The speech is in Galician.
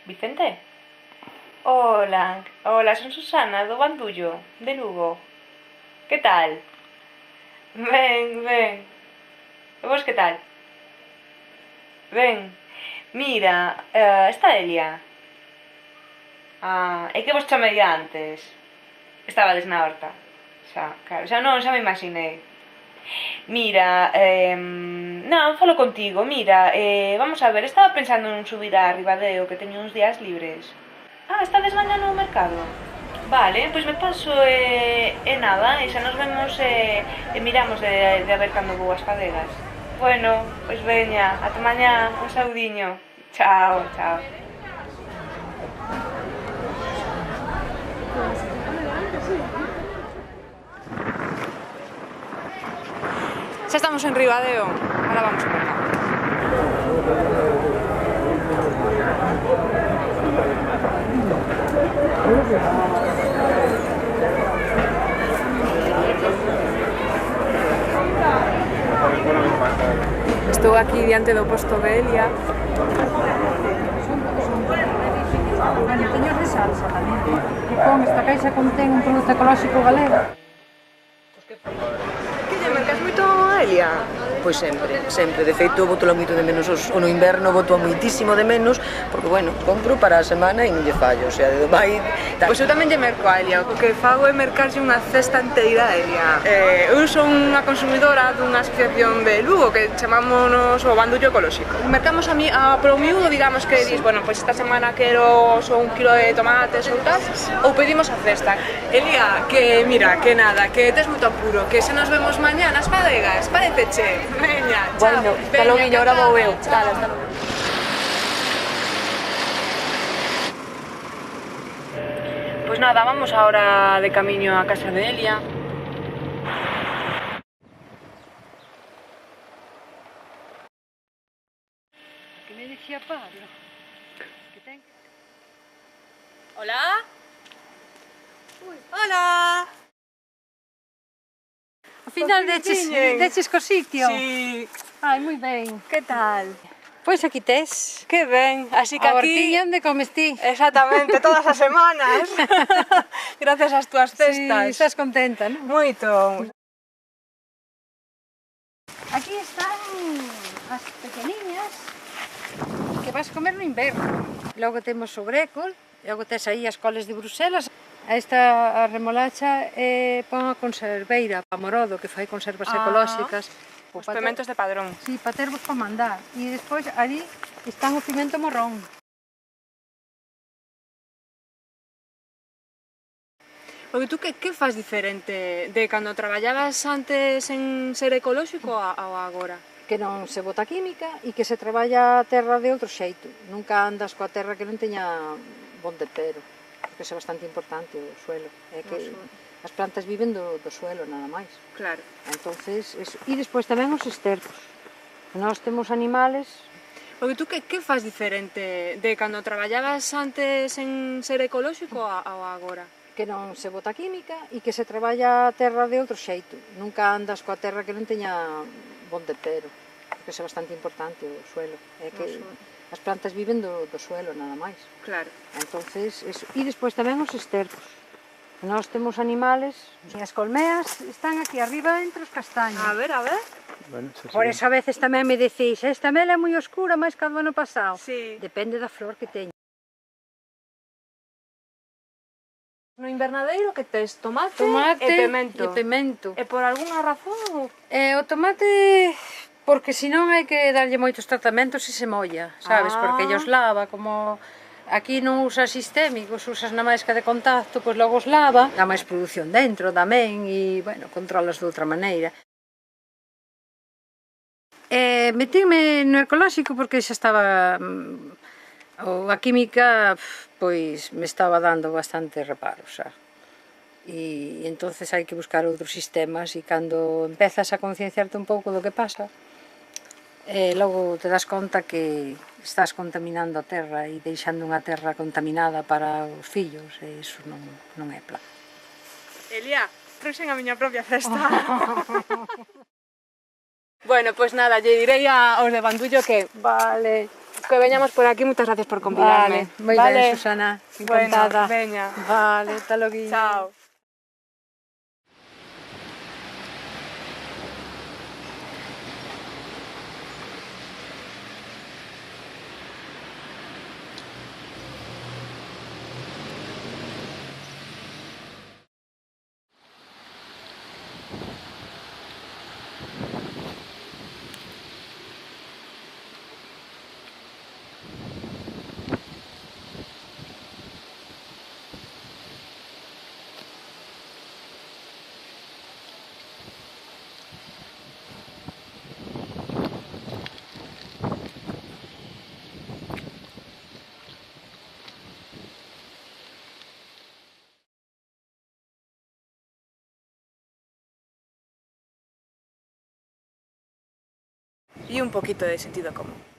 Vicente? Hola, hola, son Susana do Bandullo, de Lugo. Que tal? Ben. E vos que tal? Ben. Mira, está Elia. É que vos chamei antes. Estabades na horta. Claro, xa me imaginei. Mira, non, falo contigo. Mira, vamos a ver, estaba pensando en subir a Ribadeo, que teño uns días libres. Estades mañá no mercado? Vale, pois me paso nada, e xa nos vemos e miramos de a ver cando vou as fadegas. Bueno, pois veña, ata mañá, un saudiño. Chao, chao. Xa estamos en Ribadeo, ahora vamos a mercado. Estou aquí diante do posto de Elia. Bueno, teños de salsa tamén. E con esta caixa contén un produto ecolóxico galego. Que lle mercas moito a Elia? Pois sempre. De feito, botolo moito de menos o no inverno, boto moitísimo de menos, porque, bueno, compro para a semana e non lle fallo, o sea, de vai... Pois eu tamén lle merco a Elia, o que fago é mercarlle unha cesta enteira a Elia. Eu son unha consumidora dunha asociación de Lugo que chamámonos o Bandullo Ecolóxico. Mercamos pro miúdo, digamos que dis, bueno, pois esta semana quero só 1 kilo de tomates ou tal, ou pedimos a cesta. Elia, que mira, que nada, que tes moito apuro, que se nos vemos mañá nas fadegas, pareceche? Veña, chao. Bueno, hasta logo, ahora vou eu. Hasta logo. Pois nada, vamos ahora de camiño a casa de Elia. Que me dicía Pablo. Que ten... Hola. Hola. Ao final deches co sitio? Sí. Ai, moi ben. Que tal? Pois aquí tes. Que ben, así que A aquí... hortiña onde comes ti. Exactamente, todas as semanas. Gracias ás túas cestas. Sí, estás contenta, non? Moito. Aquí están as pequeniñas que vas comer no inverno. Logo temos o brécol, logo tes aí as coles de Bruselas. Esta a remolacha pon a conserveira, a morodo, que fai conservas ecolóxicas. Os pementos de padrón. Sí, para tervos para mandar. E despois ali están o pimento morrón. Porque tú que faz diferente de cando traballabas antes en ser ecolóxico ao agora? Que non se bota química e que se traballa a terra de outro xeito. Nunca andas coa terra que non teña bon tempero, porque é bastante importante o suelo. É que as plantas viven do suelo, nada máis. Claro. Entonces, eso. E despois tamén os estercos. Nós temos animales... Porque tú que faz diferente de cando traballabas antes en ser ecolóxico ao agora? Que non se bota química e que se traballa a terra de outro xeito. Nunca andas coa terra que non teña bon tempero, porque é bastante importante o suelo. É que as plantas viven do suelo, nada máis. Claro. Entonces, eso. E despois tamén os estercos. Nós temos animales, e as colmeas están aquí arriba entre os castaños. A ver. Bueno, Por eso a veces tamén me decís, esta mel é moi oscura máis que a do ano pasado. Sí. Depende da flor que teña. No invernadeiro que tes tomate Tomate e pemento. E E por algunha razón? o tomate, porque senón hai que darlle moitos tratamentos e se molla, sabes? Porque ellos lava, como aquí non usas sistémicos, usas na máis que de contacto, pois logo os lava, dá máis produción dentro tamén e, bueno, controlas de outra maneira. Metíme no ecolóxico porque xa estaba... A química, pois, me estaba dando bastante reparo, xa. E entonces hai que buscar outros sistemas e cando empezas a concienciarte un pouco do que pasa, logo te das conta que estás contaminando a terra e deixando unha terra contaminada para os fillos, e iso non é plan. Elia, trouxen a miña propia cesta. Bueno, pois nada, lle direi aos de Bandullo que... Vale. que veñamos por aquí, muchas gracias por convidarme. Vale, moi ben, Susana, encantada. Bueno, veña. Vale, hasta logo. Chao. Y un poquito de sentido común.